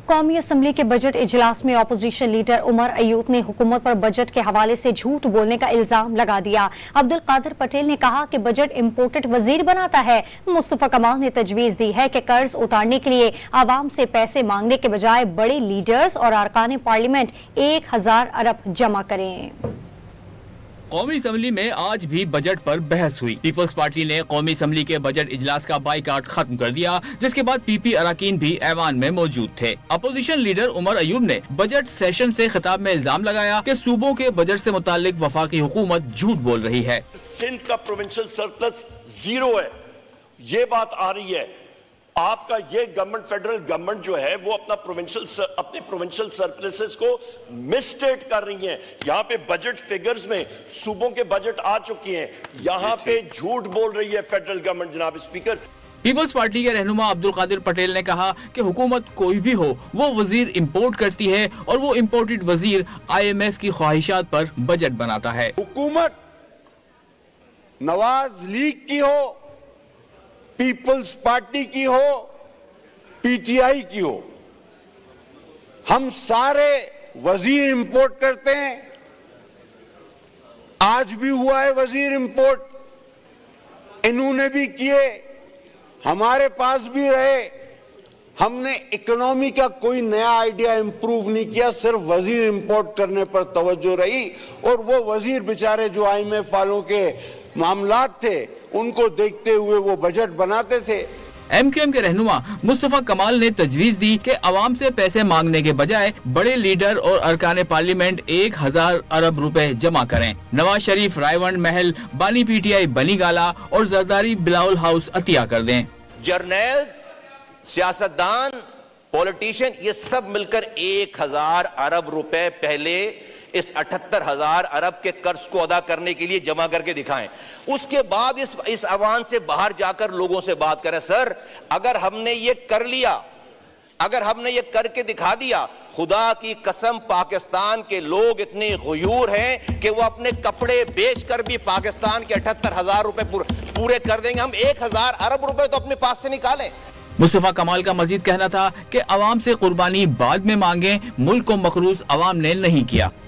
कौमी असम्बली के बजट इजलास में अपोजिशन लीडर उमर अयूब ने हुकूमत पर बजट के हवाले से झूठ बोलने का इल्जाम लगा दिया। अब्दुल कादिर पटेल ने कहा कि बजट इम्पोर्टेड वजीर बनाता है। मुस्तफा कमाल ने तजवीज दी है कि कर्ज उतारने के लिए आवाम से पैसे मांगने के बजाय बड़े लीडर्स और अरकान पार्लियामेंट 1000 अरब जमा करें। कौमी असम्बली में आज भी बजट पर बहस हुई। पीपल्स पार्टी ने कौमी असम्बली के बजट इजलास का बाइकाट खत्म कर दिया, जिसके बाद पीपी अरकान भी ऐवान में मौजूद थे। अपोजिशन लीडर उमर अयूब ने बजट सेशन से खिताब में इल्जाम लगाया कि सूबों के बजट से मुतालिक वफाकी हुकूमत झूठ बोल रही है। सिंध का प्रोविंशियल सरप्लस 0 है, ये बात आ रही है। आपका ये गवर्नमेंट, फेडरल गवर्नमेंट जो है वो अपने प्रोविंशियल सरप्लसेस को मिसस्टेट कर रही है। यहाँ पे बजट फिगर्स में सूबों के बजट आ चुके हैं, यहाँ पे झूठ बोल रही है फेडरल गवर्नमेंट। जनाब स्पीकर, पीपल्स पार्टी के रहनुमा अब्दुल कादिर पटेल ने कहा कि हुकूमत कोई भी हो वो वजीर इम्पोर्ट करती है और वो इम्पोर्टेड वजीर IMF की ख्वाहिशात पर बजट बनाता है। हुकूमत नवाज लीग की हो, पीपल्स पार्टी की हो, PTI की हो, हम सारे वजीर इंपोर्ट करते हैं। आज भी हुआ है वजीर इंपोर्ट, इन्होंने भी किए, हमारे पास भी रहे। हमने इकोनॉमी का कोई नया आइडिया इंप्रूव नहीं किया, सिर्फ वजीर इंपोर्ट करने पर तवज्जो रही। और वो वजीर बेचारे जो IMF वालों के मामलात थे उनको देखते हुए वो बजट बनाते थे। MQM के रहनुमा मुस्तफा कमाल ने तजवीज दी कि अवाम से पैसे मांगने के बजाय बड़े लीडर और अरकान पार्लियामेंट 1000 अरब रुपए जमा करें। नवाज शरीफ रायवंड महल, बानी PTI बनी गाला और जरदारी बिलाउल हाउस अतिया कर दें। जर्नल, सियासतदान, पॉलिटिशियन, ये सब मिलकर 1000 अरब रुपए पहले इस 78,000 अरब के कर्ज को अदा करने के लिए जमा करके दिखाएं। उसके बाद इस आवाम से बाहर जाकर लोगों से बात करें। सर, अगर हमने ये कर लिया, अगर हमने ये करके दिखा दिया, खुदा की कसम पाकिस्तान के लोग इतने गुयूर हैं कि वो अपने कपड़े बेचकर भी पाकिस्तान के 78,000 रुपए पूरे कर देंगे। हम 1000 अरब रुपए तो अपने पास से निकालें। मुस्तफा कमाल का मजीद कहना था कि अवाम से कुर्बानी बाद में मांगे, मुल्क को मकरूज अवाम ने नहीं किया।